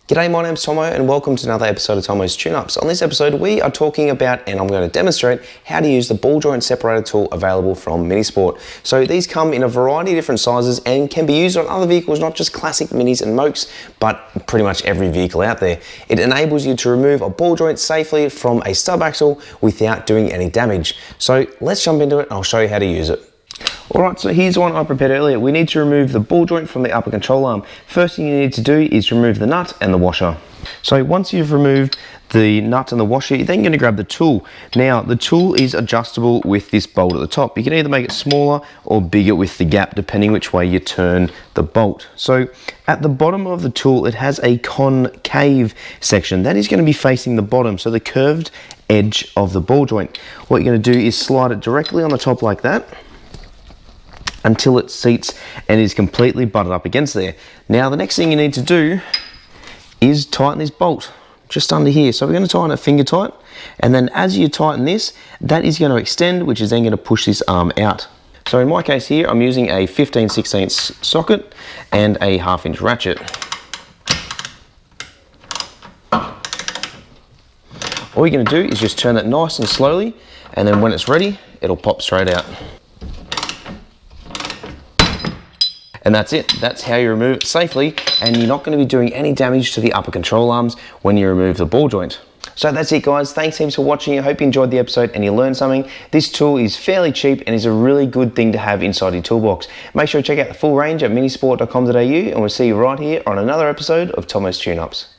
G'day, my name's Tomo and welcome to another episode of Tomo's Tune-Ups. On this episode we are talking about, and I'm going to demonstrate, how to use the ball joint separator tool available from Minisport. So these come in a variety of different sizes and can be used on other vehicles, not just classic Minis and Mokes, but pretty much every vehicle out there. It enables you to remove a ball joint safely from a stub axle without doing any damage. So let's jump into it and I'll show you how to use it. Alright, so here's one I prepared earlier. We need to remove the ball joint from the upper control arm. First thing you need to do is remove the nut and the washer. So once you've removed the nut and the washer, you're then going to grab the tool. Now the tool is adjustable with this bolt at the top. You can either make it smaller or bigger with the gap depending which way you turn the bolt. So at the bottom of the tool it has a concave section. That is going to be facing the bottom, so the curved edge of the ball joint. What you're going to do is slide it directly on the top like that, until it seats and is completely butted up against there. Now the next thing you need to do is tighten this bolt just under here. So we're going to tighten it finger tight, and then as you tighten this, that is going to extend, which is then going to push this arm out. So in my case here, I'm using a 15/16 socket and a 1/2 inch ratchet. All you're going to do is just turn it nice and slowly, and then when it's ready, it'll pop straight out. And that's it. That's how you remove it safely, and you're not going to be doing any damage to the upper control arms when you remove the ball joint. So that's it, guys. Thanks heaps for watching. I hope you enjoyed the episode and you learned something. This tool is fairly cheap and is a really good thing to have inside your toolbox. Make sure to check out the full range at minisport.com.au, and we'll see you right here on another episode of Tomo's Tune-Ups.